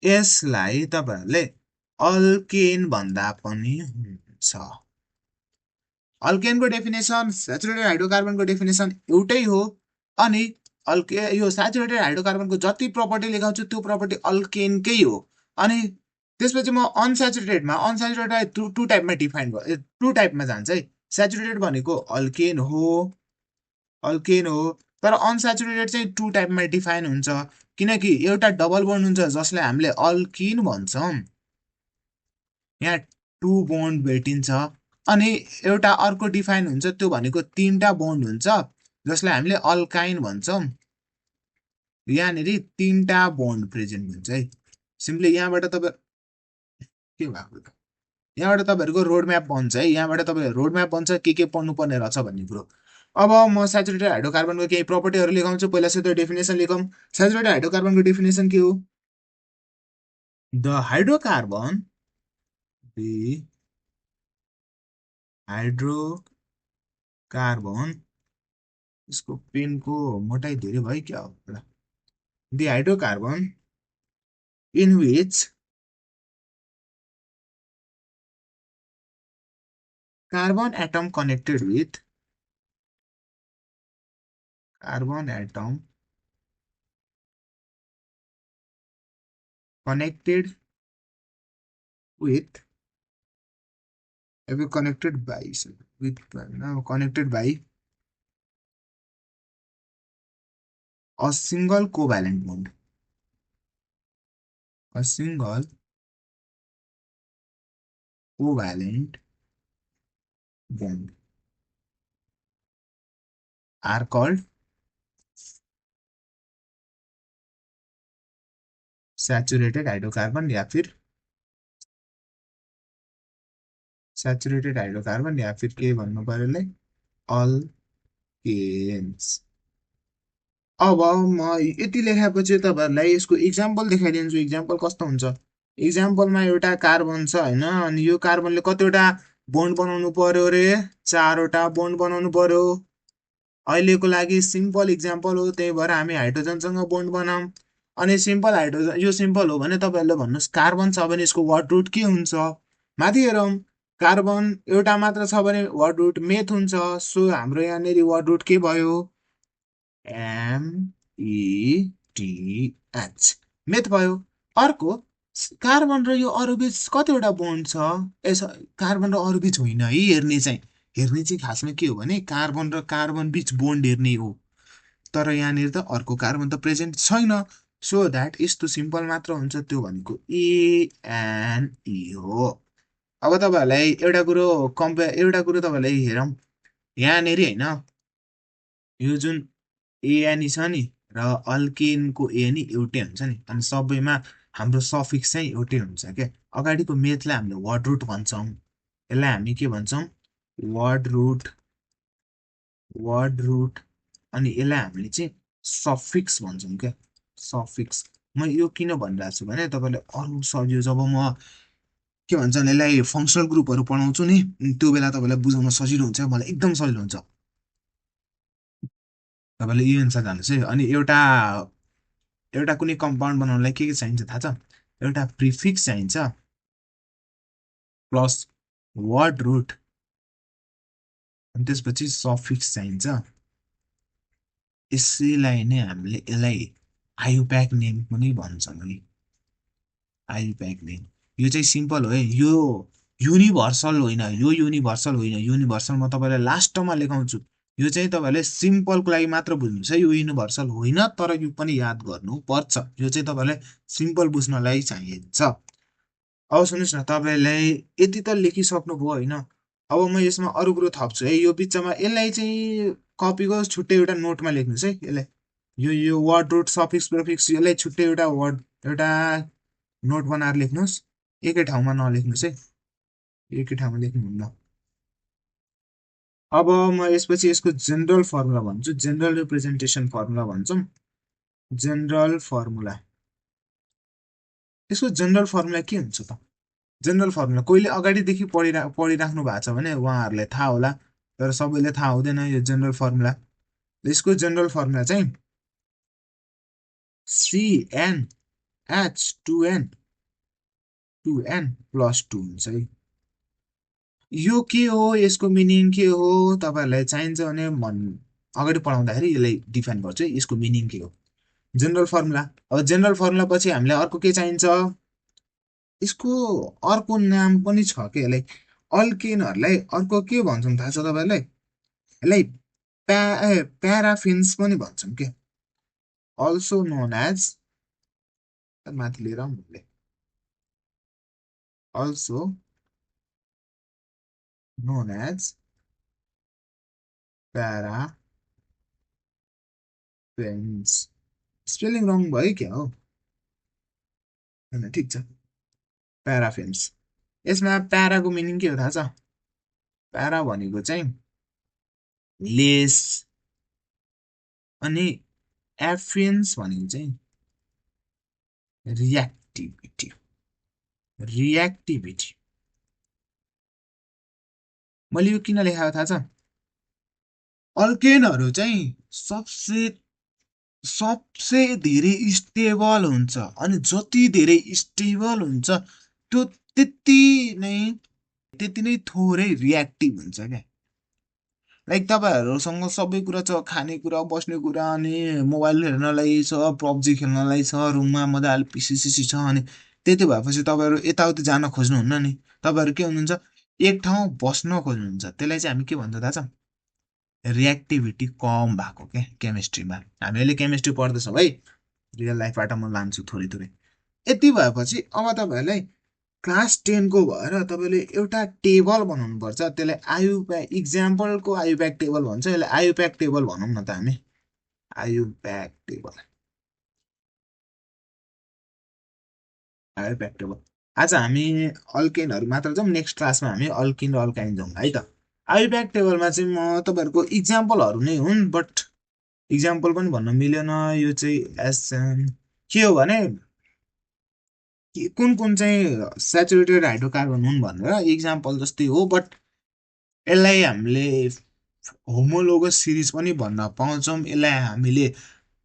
यसलाई तपाईँहरूले अल्केन भन्दा पनि हुन्छ। अल्केनको डेफिनेसन, स्याचुरेटेड हाइड्रोकार्बनको डेफिनेसन एउटै हो। अनि यो स्याचुरेटेड हाइड्रोकार्बनको जति प्रपर्टी लेखाउँछु त्यो प्रपर्टी अल्केनकै हो। अनि त्यसपछि म अनस्याचुरेटेड टु टाइपमा डिफाइन टु टाइपमा जान्छ है। स्याचुरेटेड भनेको अल्केन हो, अल्केन हो, तर अनस्याचुरेटेड चाहिँ टु टाइपमा डिफाइन हुन्छ। किनकि एउटा डबल बोन्ड हुन्छ जसलाई हामीले अल्किन भन्छौँ, यहाँ टु बोन्ड भेटिन्छ। अनि एउटा अर्को डिफाइन हुन्छ, त्यो भनेको तिनटा बोन्ड हुन्छ जसलाई हामीले अल्काइन भन्छौँ। यहाँनिर तिनटा बोन्ड प्रेजेन्ट हुन्छ है। सिम्पली यहाँबाट तपाईँ के भएको त, यहाँबाट तपाईँहरूको रोड म्याप बन्छ है। यहाँबाट तपाईँ रोड म्याप बन्छ के पढ्नुपर्ने रहेछ भन्ने कुरो। अब म स्याचुरेटेड हाइड्रोकार्बनको केही प्रपर्टीहरू लेखाउँछु। पहिला सुरु डेफिनेसन लेखौँ। स्याचुरेटेड हाइड्रोकार्बनको डेफिनेसन के हो? द हाइड्रोकार्बन, the हाइड्रोकार्बन, इसको पेनको मोटाई धेरै भयो क्या हो। The hydrocarbon in which carbon atom connected with carbon atom connected with connected by with connected by a single covalent bond, a single covalent bond are called saturated hydrocarbon या फिर saturated hydrocarbon या फिर के भन्नु पर्यो alkanes. अब म यति लेखापछि तपाईँहरूलाई यसको इक्जाम्पल देखाइदिन्छु। इक्जाम्पल कस्तो हुन्छ। इक्जाम्पलमा एउटा कार्बन छ होइन, अनि यो कार्बनले कतिवटा बोन्ड बनाउनु पर्यो रे, 4वटा बोन्ड बनाउनु पर्यो। अहिलेको लागि सिम्पल इक्जाम्पल हो, त्यही भएर हामी हाइड्रोजनसँग बोन्ड बनाऊँ। अनि सिम्पल हाइड्रोजन, यो सिम्पल हो भने तपाईँहरूले भन्नुहोस् कार्बन छ भने यसको वर्ड रुट के हुन्छ। माथि हेरौँ, कार्बन एउटा मात्र छ भने वर्ड रुट मेथ हुन्छ। सो हाम्रो यहाँनिर वर्ड रुट के भयो, ME टिएच मेथ भयो। अर्को कार्बन र यो अरू बीच कतिवटा बोन्ड छ? कार्बन र अरू बीच होइन है हेर्ने चाहिँ। हेर्ने चाहिँ खासमा के हो भने कार्बन र कार्बन बीच बोन्ड हेर्ने हो। तर यहाँनिर त अर्को कार्बन त प्रेजेन्ट छैन। सो द्याट यस्तो सिम्पल मात्र हुन्छ, त्यो भनेको एएनई हो। अब तपाईँहरूलाई एउटा कुरो तपाईँहरूलाई हेरौँ यहाँनिर होइन, यो जुन एएनई छ नि र अल्केनको एएनई एउटै हुन्छ नि, अनि सबैमा हाम्रो सफिक्स चाहिँ एउटै हुन्छ क्या। अगाडिको मेथलाई हामीले वर्ड रुट भन्छौँ, यसलाई हामी के भन्छौँ? Word root. अनि यसलाई हामीले चाहिँ सफिक्स भन्छौँ क्या, सफिक्स। म यो किन भनिरहेको छु भने तपाईँले अरू सजिलो, जब म के भन्छ यसलाई फङ्सनल ग्रुपहरू पढाउँछु नि, त्यो बेला तपाईँलाई बुझाउन सजिलो हुन्छ, मलाई एकदम सजिलो हुन्छ। तपाईँले यो एन्सर जानुहोस् है। अनि एउटा एउटा कुनै कम्पाउन्ड बनाउनलाई के चाहिन्छ थाहा छ? एउटा प्रिफिक्स चाहिन्छ प्लस वर्ड रुट, अनि त्यसपछि सफिक्स चाहिन्छ। यसैलाई नै हामीले यसलाई आयुप्याक नेम पनि भन्छौँ है, आयुप्याक नेम। यो चाहिँ सिम्पल हो है, यो युनिभर्सल होइन, युनिभर्सल म तपाईँलाई लास्टमा लेखाउँछु। यो चाहिँ तपाईँहरूले सिम्पलको लागि मात्र बुझ्नुहोस् है, यो युनिभर्सल होइन, तर यो पनि याद गर्नुपर्छ। यो चाहिँ तपाईँलाई सिम्पल बुझ्नलाई चाहिन्छ। अब सुन्नुहोस् न, तपाईँलाई यति त लेखिसक्नुभयो होइन? अब म यसमा अरू कुरो थप्छु है, यो बिचमा यसलाई चाहिँ कपीको छुट्टै एउटा नोटमा लेख्नुहोस् है। यसलाई यो वर्ड रुट सफिक्स प्रिफिक्स यसलाई छुट्टै एउटा नोट बनाएर लेख्नुहोस्, एकै ठाउँमा नलेख्नुहोस् है, एकै ठाउँमा लेख्नुहुन्न। अब म यसपछि यसको जेनरल फर्मुला भन्छु, जेनरल रिप्रेजेन्टेसन फर्मुला भन्छौँ, जेनरल फर्मुला। यसको जेनरल फर्मुला के हुन्छ त? जेनरल फर्मुला कोहीले अगाडिदेखि पढिराख्नु भएको छ भने उहाँहरूलाई थाहा होला, तर सबैले थाहा हुँदैन यो जेनरल फर्मुला। यसको जेनरल फर्मुला चाहिँ CnH2n 2n+2 हुन्छ है। यो के हो, यसको मिनिङ के हो तपाईँहरूलाई चाहिन्छ भने अगाडि पढाउँदाखेरि यसलाई डिफाइन गर्छु है, यसको मिनिङ के हो, जेनरल फर्मुला। अब जेनरल फर्मुला पछि हामीलाई अर्को के चाहिन्छ? यसको अर्को नाम पनि छ के, यसलाई अल्केनहरूलाई अर्को के भन्छौँ थाहा छ तपाईँहरूलाई? यसलाई प्याराफिन्स पनि भन्छौँ के, अल्सो नोन एज, माथि लिएर अल्सो नोन एज प्याराफिन्स। स्पेलिङ रङ भयो क्या हो? ठिक छ, प्याराफिन्स। यसमा प्याराको मिनिङ के हो थाहा छ? प्यारा भनेको चाहिँ लेस, अनि एफिन्स भनेको चाहिँ रियाक्टिभिटी। मैले यो किन लेखाएको थाहा छ? अल्केनहरू चाहिँ सबसे धेरै स्टेबल हुन्छ, अनि जति धेरै स्टेबल हुन्छ त्यो त्यति नै थोरै रियाक्टिभ हुन्छ क्या। लाइक तपाईँहरूसँग सबै कुरा छ, खानेकुरा, बस्ने कुरा, अनि मोबाइल हेर्नलाई छ, पब्जी खेल्नलाई छ, रुममा मजाले पिसी छ, अनि त्यति भएपछि तपाईँहरू यताउति जान खोज्नुहुन्न नि, तपाईँहरू के हुनुहुन्छ? एक ठाउँ बस्न खोज्नुहुन्छ। त्यसलाई चाहिँ हामी के भन्छ थाहा छ? रियाक्टिभिटी कम भएको क्या केमिस्ट्रीमा। हामी अहिले केमिस्ट्री पढ्दैछौँ है, रियल लाइफबाट म लान्छु थोरै। यति भएपछि अब तपाईँहरूलाई क्लास 10 को भएर तपाईँले एउटा टेबल बनाउनु पर्छ, त्यसलाई आयुप्याक, इक्जाम्पलको आयुप्याक टेबल भन्छ, यसलाई आयुप्याक टेबल भनौँ न त हामी, आयुप्याक टेबल। आज हामी अल्केनहरू मात्र जाउँ, नेक्स्ट क्लासमा हामी अल्किन र अल्काइन जाउँ है त। आयुप्याक टेबलमा चाहिँ म तपाईँहरूको इक्जाम्पलहरू नै हुन्, बट इक्जाम्पल पनि भन्न मिलेन। यो चाहिँ एसएन के हो भने कुन चाहिँ सेचुरेटेड हाइड्रोकार्बन हुन् भनेर इक्जाम्पल जस्तै हो, बट यसलाई हामीले होमोलोगस सिरिज पनि भन्न पाउँछौँ, यसलाई हामीले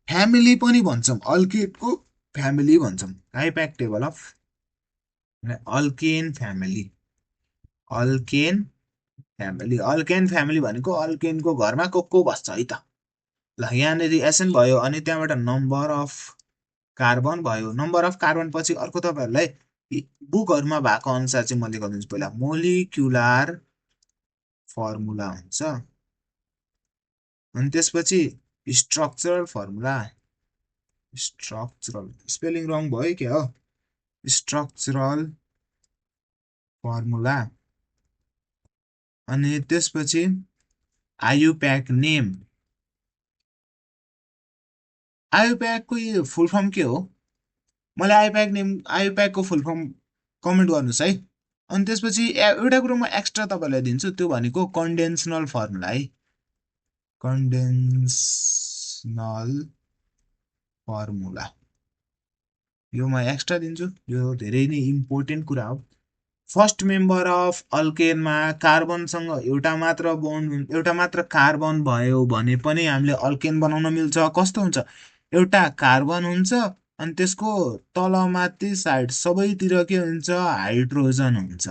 फ्यामिली पनि भन्छौँ, अल्किनको फ्यामिली भन्छौँ। IUPAC table of alkane family, alkane family भनेको अल्केनको घरमा को बस्छ है त। ल यहाँनिर एसएन भयो, अनि त्यहाँबाट नम्बर अफ कार्बन भयो। नम्बर अफ कार्बन पछि अर्को तपाईँहरूलाई बुकहरूमा भएको अनुसार चाहिँ म लेखाइदिन्छु। पहिला मोलिक्युलर फर्मुला हुन्छ, अनि त्यसपछि स्ट्रक्चरल फर्मुला, स्ट्रक्चरल स्पेलिङ रङ भयो क्या हो, स्ट्रक्चरल फर्मुला, अनि त्यसपछि आयुप्याक नेम। आयुप्याकको फुल फर्म के हो? मलाई आयुप्याकको फुल फर्म कमेन्ट गर्नुहोस् है। अनि त्यसपछि एउटा कुरो म एक्स्ट्रा तपाईँलाई दिन्छु, त्यो भनेको कन्डेन्सनल फर्मुला है, कन्डेन्सनल फर्मुला यो म एक्स्ट्रा दिन्छु, यो धेरै नै इम्पोर्टेन्ट कुरा हो। फर्स्ट मेम्बर अफ अल्केनमा कार्बनसँग एउटा मात्र बोन्ड, एउटा मात्र कार्बन भयो भने पनि हामीले अल्केन बनाउन मिल्छ। कस्तो हुन्छ? एउटा कार्बन हुन्छ अनि त्यसको तलमाथि साइड सबैतिर के हुन्छ? हाइड्रोजन हुन्छ।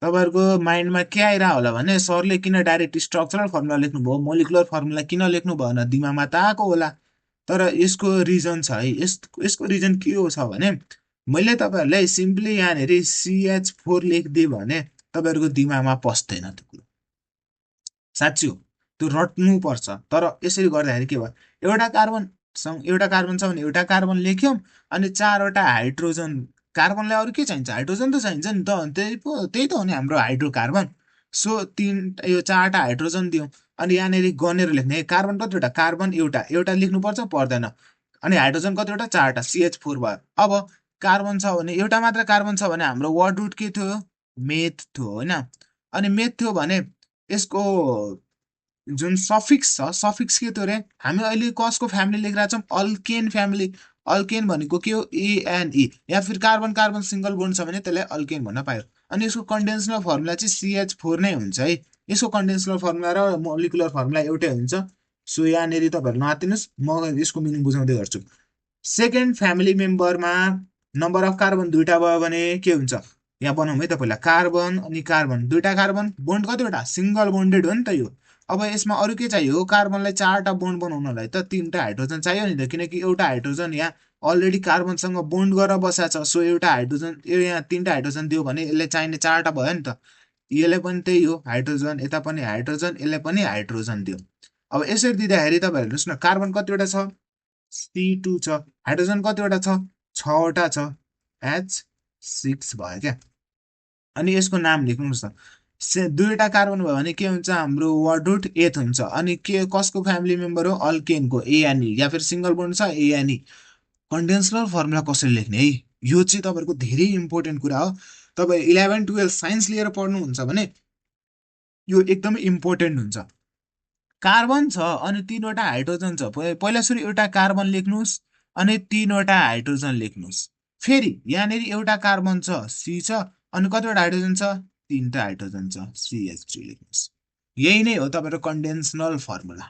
तपाईँहरूको माइन्डमा के आइरह होला भने सरले किन डाइरेक्ट स्ट्रक्चरल फर्मुला लेख्नुभयो, मोलिकुलर फर्मुला किन लेख्नु भएन, दिमागमा त आएको होला। तर यसको रिजन छ है। यसको रिजन के हो छ भने मैले तपाईँहरूलाई सिम्पली यहाँनिर CH4 लेखिदिएँ भने तपाईँहरूको दिमागमा पस्दैन त्यो कुरो। साँच्ची हो, त्यो रट्नुपर्छ। तर यसरी गर्दाखेरि के भयो, एउटा कार्बन छ भने एउटा कार्बन लेख्यौँ अनि चारवटा हाइड्रोजन। कार्बनलाई अरू के चाहिन्छ? हाइड्रोजन त चाहिन्छ नि त, त्यही त हो नि हाम्रो हाइड्रोकार्बन। सो यो चारवटा हाइड्रोजन दियौँ अनि यहाँनिर गनेर लेख्ने। कार्बन कतिवटा? कार्बन एउटा लेख्नुपर्छ, पर्दैन। अनि हाइड्रोजन कतिवटा? चारवटा, CH4 भयो। अब कार्बन छ भने, एउटा मात्र कार्बन छ भने हाम्रो वर्ड रुट के थियो? मेथ थियो होइन। अनि मेथ थियो भने यसको जुन सफिक्स छ, सफिक्स के थियो रे? हामी अहिले कसको फ्यामिली लेखिरहेको छौँ? Alkane family. अल्केन भनेको के हो? ANE, या फिर कार्बन कार्बन सिङ्गल बोन्ड छ भने त्यसलाई अल्केन भन्न पायो। अनि यसको कन्डेन्सनल फर्मुला चाहिँ CH4 नै हुन्छ है। यसको कन्डेन्सनल फर्मुला र मोलिकुलर फर्मुला एउटै हुन्छ। सो यहाँनिर तपाईँहरू नआत्तिनुहोस्, म यसको मिनिङ बुझाउँदै गर्छु। सेकेन्ड फ्यामिली मेम्बरमा नम्बर अफ कार्बन दुईटा भयो भने के हुन्छ? यहाँ बनाउँ है त पहिला। कार्बन अनि कार्बन, दुईटा कार्बन, बोन्ड कतिवटा? सिङ्गल बोन्डेड हो नि त यो। अब यसमा अरू के चाहियो? कार्बनलाई चारवटा बोन्ड बनाउनलाई त तीनटा हाइड्रोजन चाहियो नि त, किनकि एउटा हाइड्रोजन यहाँ अलरेडी कार्बनसँग बोन्ड गरेर बसेको छ। सो एउटा हाइड्रोजन, यहाँ तीनटा हाइड्रोजन दियो भने यसले चाहिने चारवटा भयो नि त। यसले पनि त्यही हो, हाइड्रोजन, यता पनि हाइड्रोजन, यसले पनि हाइड्रोजन दियो। अब यसरी दिँदाखेरि तपाईँ हेर्नुहोस् न, कार्बन कतिवटा छ? C2 छ। हाइड्रोजन कतिवटा छ? 6वटा छ, H6 भयो क्या। अनि यसको नाम लेख्नुहोस् त। दुईवटा कार्बन भयो भने के हुन्छ? हाम्रो वर्ड रुट एथ हुन्छ। अनि के कसको फ्यामिली मेम्बर हो? अल्केनको, ANE, या फिर सिङ्गल बोन्ड छ ANE। कन्डेन्सनल फर्मुला कसरी लेख्ने है, यो चाहिँ तपाईँहरूको धेरै इम्पोर्टेन्ट कुरा हो। तपाईँ 11-12 साइन्स लिएर पढ्नुहुन्छ भने यो एकदमै इम्पोर्टेन्ट हुन्छ। कार्बन छ अनि तीनवटा हाइड्रोजन छ। पहिला सुरु एउटा कार्बन लेख्नुहोस् अनि तीनवटा हाइड्रोजन लेख्नुहोस्। फेरि यहाँनिर एउटा कार्बन छ, C छ, अनि कतिवटा हाइड्रोजन छ? तीनटा हाइड्रोजन छ, CH3 लेख्नुहोस्। यही नै हो तपाईँको कन्डेन्सनल फर्मुला।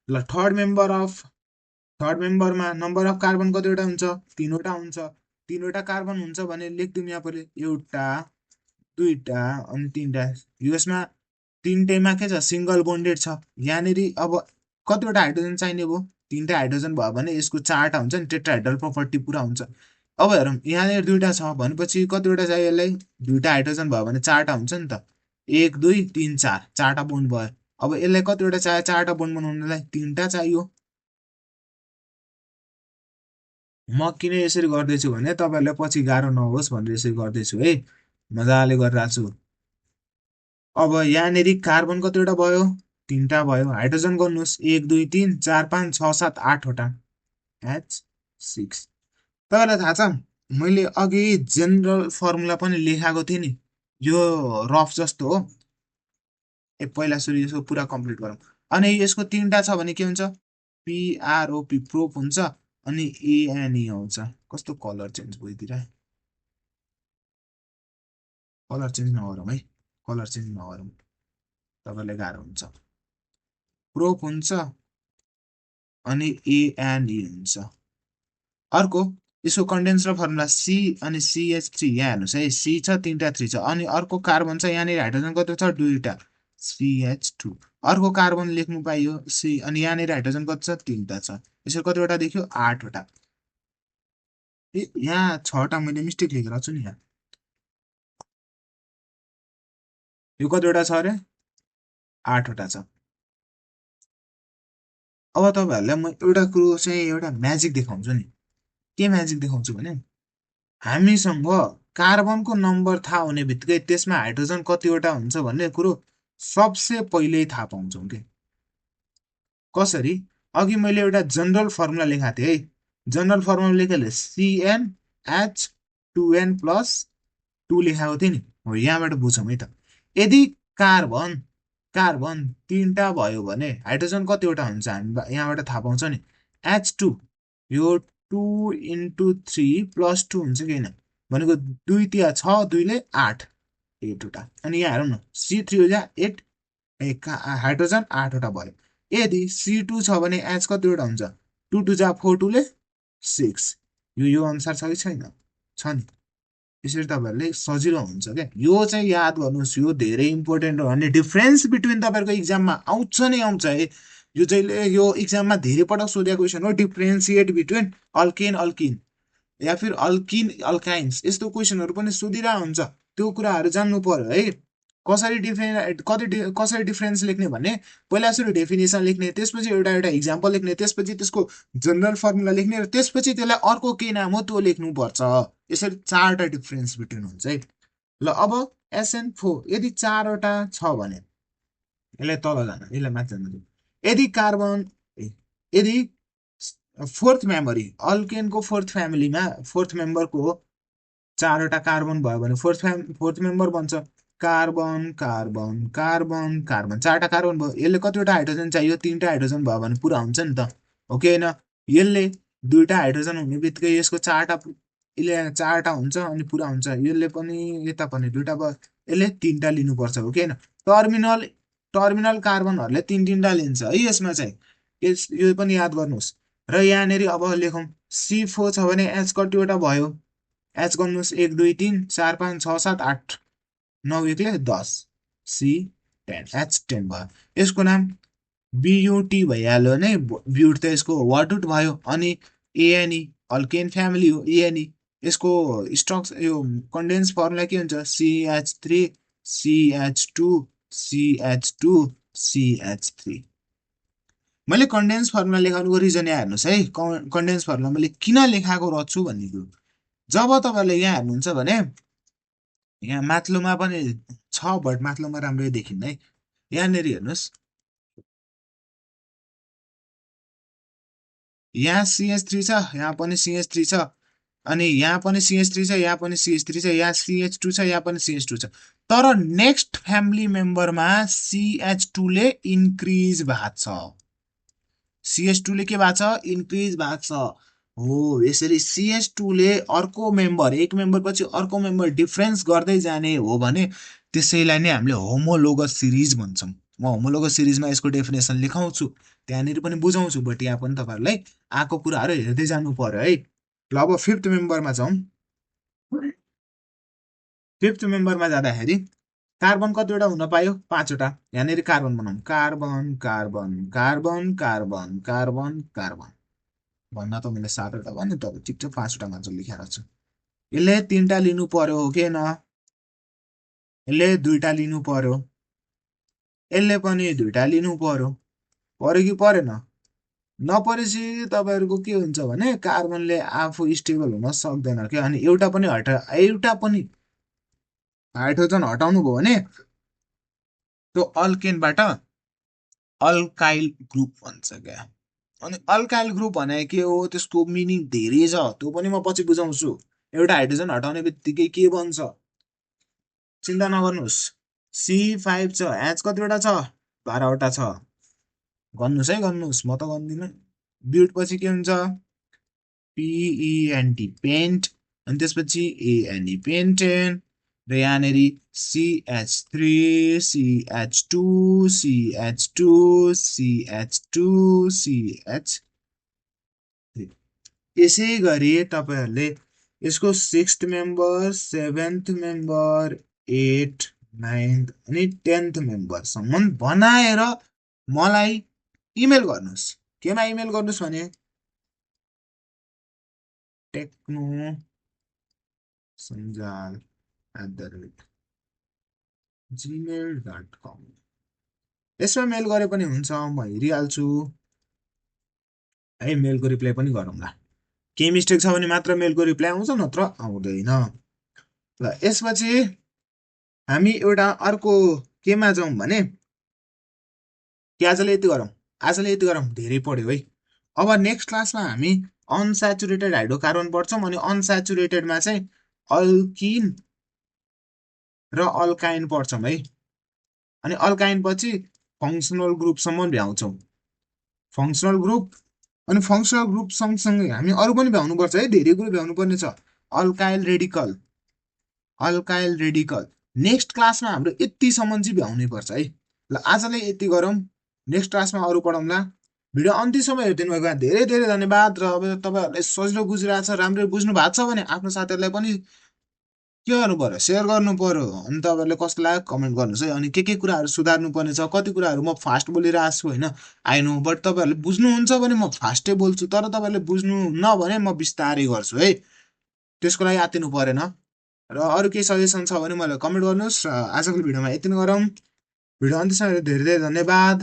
ल थर्ड मेम्बरमा नम्बर अफ कार्बन कतिवटा हुन्छ? तीनवटा हुन्छ। तीनवटा कार्बन हुन्छ भने लेखिदिउँ यहाँ पऱ्यो, एउटा, दुईटा अनि तीनटा। यसमा तीनटैमा के छ? सिङ्गल बोन्डेड छ। यहाँनिर अब कतिवटा हाइड्रोजन चाहिने भयो? तीनटा हाइड्रोजन भयो भने यसको चारवटा हुन्छ नि, टेट्राहाइड्रल प्रपर्टी पुरा हुन्छ। अब हेरौँ, यहाँनिर दुईटा छ भनेपछि कतिवटा चाहियो यसलाई? दुईटा हाइड्रोजन भयो भने चारवटा हुन्छ नि त, 1 2 3 4, चारवटा बोन्ड भयो। अब यसलाई कतिवटा चाहियो? चारवटा बोन्ड बनाउनलाई तीनटा चाहियो। म किन यसरी गर्दैछु भने तपाईँहरूलाई पछि गाह्रो नहोस् भनेर यसरी गर्दैछु है, मजाले गरिरहेको छु। अब यहाँनिर कार्बन कतिवटा भयो? तीनटा भयो। हाइड्रोजन गर्नुहोस्, 1 2 3 4 5 6 7 8वटा, H6। तपाईँलाई थाहा छ मैले अघि जेनरल फर्मुला पनि लेखाएको थिएँ नि, यो रफ जस्तो हो। पहिला सुरु यसको पुरा कम्प्लिट गरौँ। अनि यसको तीनटा छ भने के हुन्छ? PROP, प्रोप हुन्छ। अनि ANE आउँछ। कस्तो कलर चेन्ज भइदिएर, कलर चेन्ज नगरौँ है, कलर चेन्ज नगरौँ, तपाईँलाई गाह्रो हुन्छ। प्रोप हुन्छ अनि ANE हुन्छ। अर्को यसको कन्डेन्सर फर्मुला C अनि CH3, यहाँ हेर्नुहोस् है, C छ, तीनटा 3 छ। अनि अर्को कार्बन छ, यहाँनिर हाइड्रोजन कति छ? दुईटा, CH2। अर्को कार्बन लेख्नु पाइयो C, अनि यहाँनिर हाइड्रोजन कति छ? तीनटा छ, यसरी कतिवटा देखियो 8वटा यहाँ 6वटा मैले मिस्टेक लेखेर छु नि यहाँ यो कतिवटा छ अरे 8वटा छ अब तपाईहरुलाई म एउटा कुरो चाहिँ एउटा म्याजिक देखाउँछु नि के म्याजिक देखाउँछु भने हामीसँग कार्बनको नम्बर थाहा हुने बित्तिकै त्यसमा हाइड्रोजन कतिवटा हुन्छ भन्ने कुरो सबसे पहिले थाहा पाउँछौं के कसरी अघि मैले एउटा जनरल फर्मुला लेखेको थिएँ है जनरल फर्मुला लेखेले CnH2n + 2 लेखेको थिएँ नि हो यहाँबाट बुझौँ है त यदि कार्बन कार्बन 3टा भयो भने हाइड्रोजन कतिवटा हुन्छ हामी यहाँबाट थाहा पाउँछ नि H2 यो 2 * 3 + 2 हुन्छ कि हैन भनेको 2 तिया 6 2 ले 8 8वटा अनि यहाँ हेरौँ न C3 जा 8 हाइड्रोजन 8वटा भयो यदि C2 छ भने H कतिवटा हुन्छ 2 2 जा 4 2 ले 6 यो अनुसार छ कि छैन छ नि यसरी तपाईहरुले सजिलो हुन्छ के यो चाहिँ याद गर्नुस् यो धेरै इम्पोर्टेन्ट हो अनि डिफरेन्स बिट्विन तपाईहरुको एक्जाममा आउँछ नै आउँछ है यो चाहिँ यो एक्जाममा धेरै पटक सोधेको क्वेशन हो डिफरेन्शिएट बिट्विन अल्केन अल्किन या फिर अल्किन अल्काइन्स यस्तो क्वेशनहरु पनि सोधिरा हुन्छ त्यो कुराहरु जान्नु पर्यो है कसरी डिफरेन्स लेख्ने भने पहिला सुरु डेफिनेसन लेख्ने त्यसपछि एउटा एउटा एक्जाम्पल लेख्ने त्यसपछि त्यसको जनरल फर्मुला लेख्ने र त्यसपछि त्यसलाई अर्को के नाम हो त्यो लेख्नु पर्छ यसरी 4टा डिफरेन्स बिट्विन हुन्छ है ल अब SN4 यदि 4वटा छ भने यसलाई तल जान यसलाई माथि जान यदि कार्बन यदि फोर्थ मेमोरी अल्केनको फोर्थ फ्यामिलीमा फोर्थ मेम्बरको 4वटा कार्बन भयो भने फोर्थ मेम्बर बन्छ कार्बन कार्बन कार्बन कार्बन 4टा कार्बन भयो यसले कतिवटा हाइड्रोजन चाहियो 3टा हाइड्रोजन भयो भने पुरा हुन्छ नि त हो कि हैन यसले 2टा हाइड्रोजन हुने बित्तिकै यसको 4टा यसले 4टा हुन्छ अनि पुरा हुन्छ यसले पनि यता पनि 2टा भयो यसले 3टा लिनु पर्छ हो कि हैन टर्मिनल कार्बनहरुले 3 लिन्छ है यसमा चाहिँ यो पनि याद गर्नुस् र यहाँनेरि अब लेखौं C4 छ भने H कतिवटा भयो H गर्नुस् 1 2 3 4 5 6 7 8 9 1 ले 10 C10 H10 भयो यसको नाम BUT भइहाल्यो नै ब्युट त यसको वाटुट भयो अनि ANE अल्केन फ्यामिली हो ANE यसको स्ट्रक्चर यो कन्डेन्स फर्मुला के हुन्छ CH3 CH2 CH2 CH3 मैले कन्डेन्स फर्मुला लेखाउनुको रिजन यहाँ हेर्नुस् है कन्डेन्स फर्मुला मैले किन लेखाएको रछु भन्ने कुरो जब तपाईहरुले यहाँ हेर्नुहुन्छ भने यहाँ माथिल्लोमा पनि छ बट माथिल्लोमा राम्ररी देखिन्न है यहाँनेरि हेर्नुस् यहाँ CH3 छ यहाँ पनि CH3 छ अनि यहाँ पनि CH3 छ यहाँ पनि CH3 छ यहाँ CH2 छ यहाँ पनि CH2 छ तर नेक्स्ट फ्यामिली मेम्बरमा CH2 ले इन्क्रिज भएको छ CH2 ले के भएको छ इन्क्रिज भएको छ हो यसरी CH2 ले अर्को मेम्बर एक मेम्बर पछि अर्को मेम्बर डिफरेन्स गर्दै जाने हो भने त्यसैलाई नै हामीले होमोलोगस सिरिज भन्छौं म होमोलोगस सिरिजमा यसको डेफिनेसन लेखाउँछु त्यहाँनेरि पनि बुझाउँछु बट यहाँ पनि तपाईहरुलाई आको कुराहरु हेर्दै जानु पर्यो है ल अब 5th मेम्बरमा जाउँ 5th मेम्बरमा जाँदाखेरि कार्बन कतिवटा हुन पायो 5वटा यहाँनेरि कार्बन बनाउँ carbon carbon carbon carbon carbon carbon भन्न त मैले 7वटा भने तर ठिक छ 5वटा मात्र लेखेर छु यसले 3टा लिनु पर्यो हो के न यसले 2टा लिनु पर्यो यसले पनि 2टा लिनु पर्यो कि परेन नपरेपछि तपाईहरुको के हुन्छ भने कार्बनले आफू स्टेबल हुन सक्दैन के अनि एउटा पनि हाइड्रोजन हटाउनु भयो भने त्यो अल्केनबाट अल्काइल ग्रुप भन्छ क्या अनि अल्काइल ग्रुप भने के हो त्यसको मिनिङ धेरै छ त्यो पनि म पछि बुझाउँछु एउटा हाइड्रोजन हटाउने बित्तिकै के बन्छ चिन्ता नगर्नुस् C5 छ H कतिवटा छ 12वटा छ गर्नुस् है गर्नुस् म त गर्दिन ब्युट पछि के हुन्छ PENT पेन्ट अनि त्यसपछि ANE पेन्टेन र यहाँनेरि CH3 CH2 CH2 CH2 CH3 यसै गरी तपाईहरुले यसको 6th member 7th member 8 9th अनि 10th मेम्बर सम्म बनाएर मलाई इमेल गर्नुस् केमा इमेल गर्नुस् भने टेक्नो sanjal@gmail.com। यसमा मेल गरे पनि हुन्छ, म हेरिहाल्छु है। मेलको रिप्लाई पनि गरौँला। केही मिस्टेक छ भने मात्र मेलको रिप्लाई आउँछ, नत्र आउँदैन। ल यसपछि हामी एउटा अर्को केमा जाउँ भने कि आजले यति गरौँ, धेरै पढ्यो है। अब नेक्स्ट क्लासमा हामी अनस्याचुरेटेड हाइड्रोकार्बन पढ्छौँ, अनि अनस्याचुरेटेडमा चाहिँ अल्किन र अल्काइन पढ्छौँ है। अनि अल्काइन पछि फङ्सनल ग्रुपसम्म भ्याउँछौँ। फङ्सनल ग्रुप, अनि फङ्सनल ग्रुप सँगसँगै हामी अरू पनि भ्याउनुपर्छ है, धेरै कुरो भ्याउनु पर्ने छ। अल्काइल रेडिकल नेक्स्ट क्लासमा हाम्रो यतिसम्म चाहिँ भ्याउनै पर्छ है। ल आजलाई यति गरौँ, नेक्स्ट क्लासमा अरू पढौँला। भिडियो अन्तिमसम्म हेरिदिनु भएको धेरै धेरै धन्यवाद। र अब तपाईँहरूले सजिलो बुझिरहेछ, राम्ररी बुझ्नु भएको छ भने आफ्नो साथीहरूलाई पनि के गर्नु पर्यो, सेयर गर्नु पर्यो। अनि तपाईँहरूले कस्तो लाग्यो कमेन्ट गर्नुहोस् है। अनि के कुराहरू सुधार्नु पर्ने छ, कति कुराहरू म फास्ट बोलिरहेको छु होइन, आई नो, बट तपाईँहरूले बुझ्नुहुन्छ भने म फास्टै बोल्छु, तर तपाईँहरूले बुझ्नु न भने म बिस्तारै गर्छु है। त्यसको लागि आत्तिनु परेन। र अरू केही सजेसन छ भने मलाई कमेन्ट गर्नुहोस्। र आजको भिडियोमा यति नै गरौँ। भिडियो अन्त्यसम्म धेरै धेरै धन्यवाद।